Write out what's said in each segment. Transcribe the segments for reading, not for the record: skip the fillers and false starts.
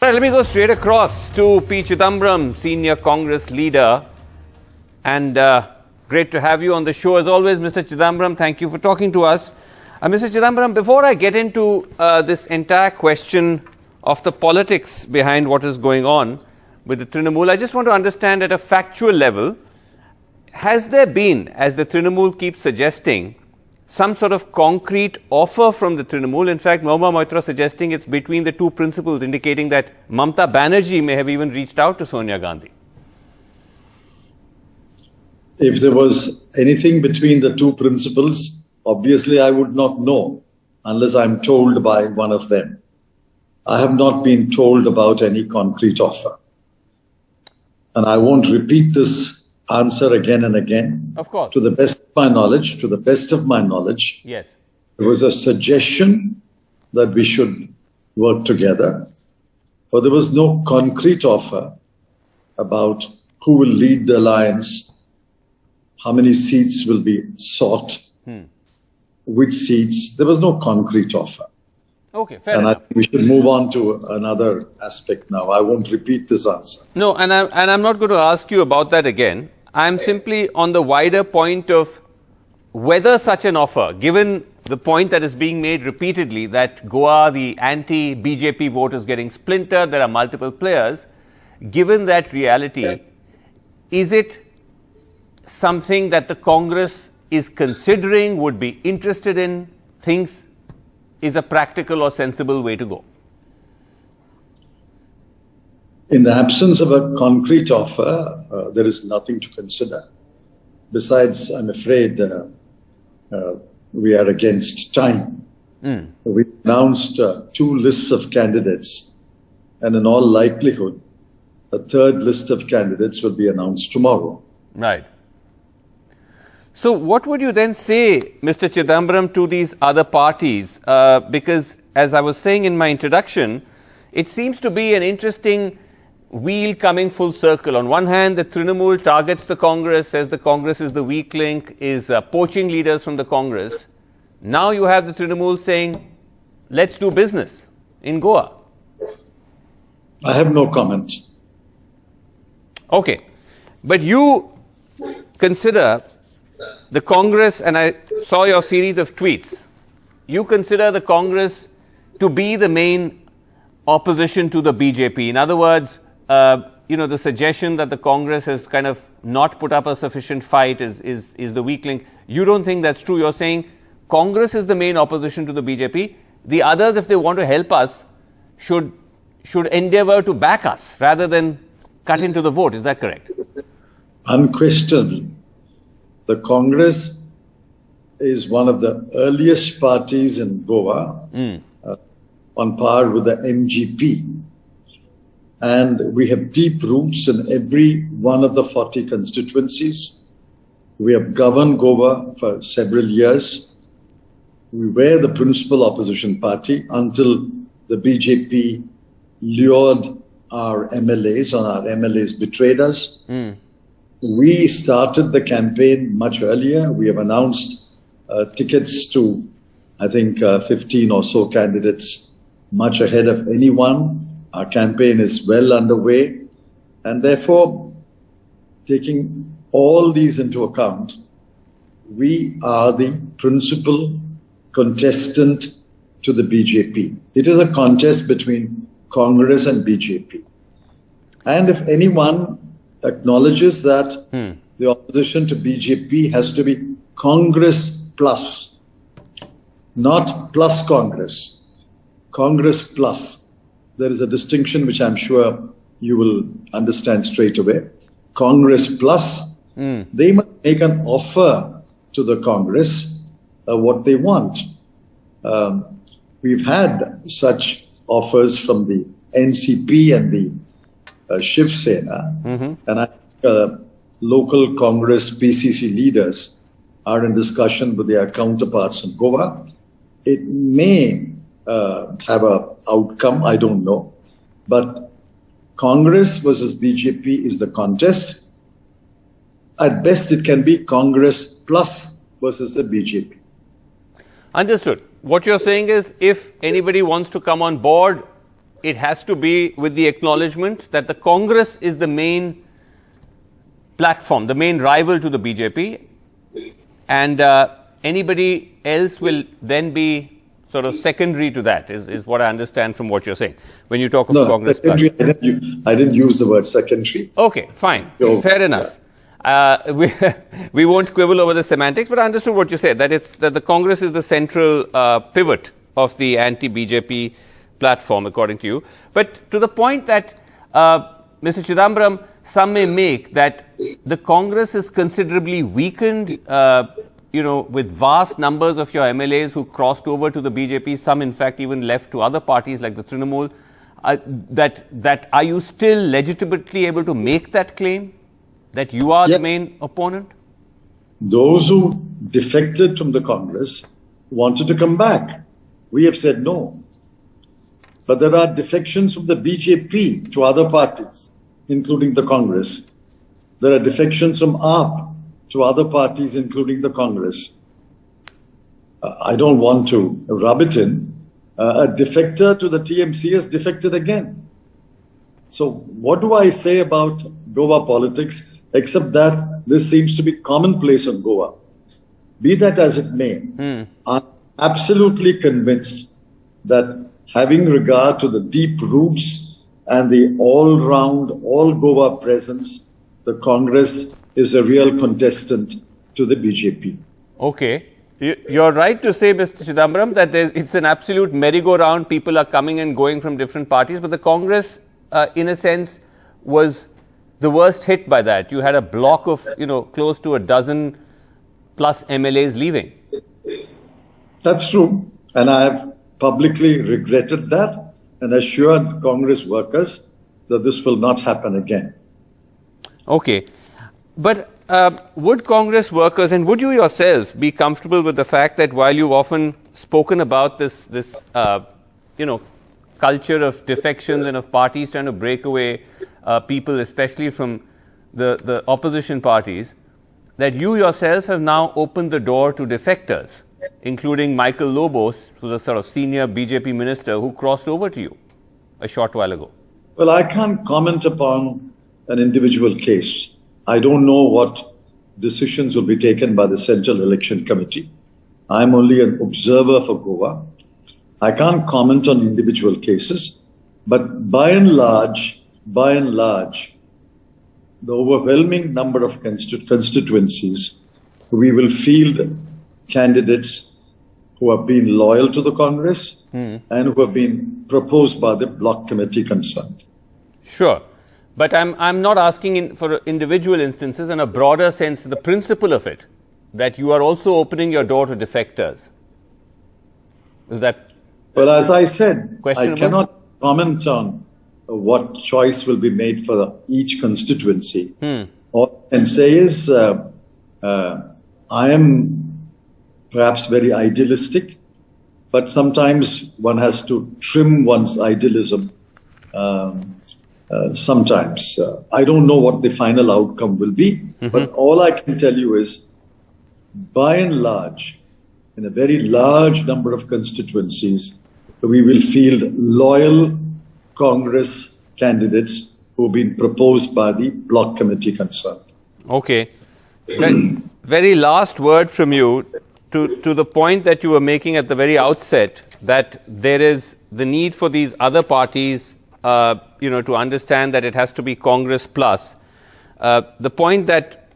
right, let me go straight across to P. Chidambaram, senior Congress leader. And great to have you on the show. As always, Mr. Chidambaram, thank you for talking to us. Mr. Chidambaram, before I get into this entire question of the politics behind what is going on with the Trinamool, I just want to understand at a factual level, has there been, as the Trinamool keeps suggesting, some sort of concrete offer from the Trinamool? In fact, Mahuma Moitra suggesting it's between the two principals, indicating that Mamta Banerjee may have even reached out to Sonia Gandhi. If there was anything between the two principals, obviously I would not know unless I'm told by one of them. I have not been told about any concrete offer. And I won't repeat this answer again and again. Of course. To the best of my knowledge, yes, it was a suggestion that we should work together, but there was no concrete offer about who will lead the alliance, how many seats will be sought, which seats. There was no concrete offer. Okay, fair enough. And I think we should move on to another aspect now. I won't repeat this answer. No, and I'm not going to ask you about that again. I'm simply on the wider point of whether such an offer, given the point that is being made repeatedly that Goa, the anti-BJP vote is getting splintered, there are multiple players, given that reality, is it something that the Congress is considering, would be interested in, thinks is a practical or sensible way to go? In the absence of a concrete offer, there is nothing to consider. Besides, I'm afraid we are against time. We announced 2 lists of candidates, and in all likelihood, a 3rd list of candidates will be announced tomorrow. Right. So what would you then say, Mr. Chidambaram, to these other parties? Because as I was saying in my introduction, it seems to be an interesting wheel coming full circle. On one hand, the Trinamool targets the Congress, says the Congress is the weak link, is poaching leaders from the Congress. Now you have the Trinamool saying, let's do business in Goa. I have no comment. Okay. But you consider the Congress, and I saw your series of tweets, you consider the Congress to be the main opposition to the BJP. In other words, the suggestion that the Congress has kind of not put up a sufficient fight is the weak link. You don't think that's true. You're saying Congress is the main opposition to the BJP. The others, if they want to help us, should endeavor to back us rather than cut into the vote. Is that correct? Unquestionably. The Congress is one of the earliest parties in Goa, on par with the MGP. And we have deep roots in every one of the 40 constituencies. We have governed Goa for several years. We were the principal opposition party until the BJP lured our MLAs, and our MLAs betrayed us. We started the campaign much earlier. We have announced tickets to, I think, 15 or so candidates much ahead of anyone. Our campaign is well underway. And therefore, taking all these into account, we are the principal contestant to the BJP. It is a contest between Congress and BJP. And if anyone acknowledges that the opposition to BJP has to be Congress plus, not plus Congress, Congress plus. There is a distinction which I'm sure you will understand straight away. Congress plus, they must make an offer to the Congress what they want. We've had such offers from the NCP and the Shiv Sena, and local Congress PCC leaders are in discussion with their counterparts in Goa. It may have an outcome, I don't know, but Congress versus BJP is the contest. At best, it can be Congress plus versus the BJP. Understood. What you're saying is, if anybody wants to come on board it has to be with the acknowledgement that the Congress is the main platform, the main rival to the BJP, and anybody else will then be sort of secondary to that, is what I understand from what you're saying when you talk of Congress. Secondary, I didn't use the word secondary. Okay, fine. Fair enough. We won't quibble over the semantics, but I understood what you said, that the Congress is the central pivot of the anti-BJP platform, according to you. But to the point that, Mr. Chidambaram, some may make that the Congress is considerably weakened, with vast numbers of your MLAs who crossed over to the BJP, some in fact even left to other parties like the Trinamool, that are you still legitimately able to make that claim, that you are the main opponent? Those who defected from the Congress wanted to come back. We have said no. But there are defections from the BJP to other parties, including the Congress. There are defections from AAP to other parties, including the Congress. I don't want to rub it in. A defector to the TMC has defected again. So what do I say about Goa politics, except that this seems to be commonplace in Goa? Be that as it may, I'm absolutely convinced that having regard to the deep roots and the all-round, all-Goa presence, the Congress is a real contestant to the BJP. Okay. You're right to say, Mr. Chidambaram, that it's an absolute merry-go-round. People are coming and going from different parties. But the Congress, in a sense, was the worst hit by that. You had a block of, close to a dozen plus MLAs leaving. That's true. And I have publicly regretted that and assured Congress workers that this will not happen again. Okay. But would Congress workers and would you yourselves be comfortable with the fact that while you've often spoken about this culture of defections and of parties trying to break away people, especially from the opposition parties, that you yourself have now opened the door to defectors, including Michael Lobos, who's a sort of senior BJP minister who crossed over to you a short while ago? Well, I can't comment upon an individual case. I don't know what decisions will be taken by the Central Election Committee. I'm only an observer for Goa. I can't comment on individual cases, but by and large, the overwhelming number of constituencies, we will field candidates who have been loyal to the Congress and who have been proposed by the bloc committee concerned. Sure. But I'm not asking for individual instances. In a broader sense, the principle of it, that you are also opening your door to defectors. Is that Well, as I said, questionable? I cannot comment on what choice will be made for each constituency. All I can say is I am perhaps very idealistic, but sometimes one has to trim one's idealism. Sometimes. I don't know what the final outcome will be, but all I can tell you is, by and large, in a very large number of constituencies, we will field loyal Congress candidates who have been proposed by the bloc committee concerned. Okay. Very last word from you to the point that you were making at the very outset, that there is the need for these other parties to understand that it has to be Congress plus. The point that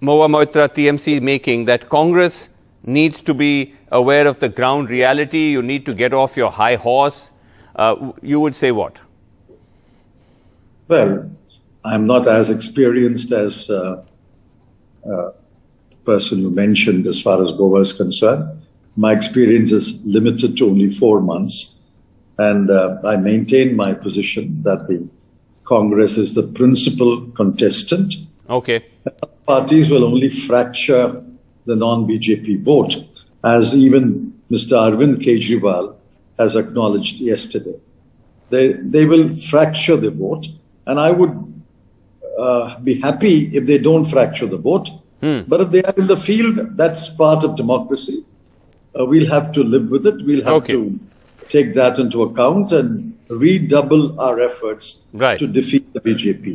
Mahua Moitra TMC is making, that Congress needs to be aware of the ground reality, you need to get off your high horse, you would say what? Well, I'm not as experienced as the person you mentioned as far as Goa is concerned. My experience is limited to only 4 months. And I maintain my position that the Congress is the principal contestant. Okay. Parties will only fracture the non-BJP vote, as even Mr. Arvind Kejriwal has acknowledged yesterday. They will fracture the vote, and I would be happy if they don't fracture the vote. But if they are in the field, that's part of democracy. We'll have to live with it. We'll have to take that into account and redouble our efforts Right. to defeat the BJP.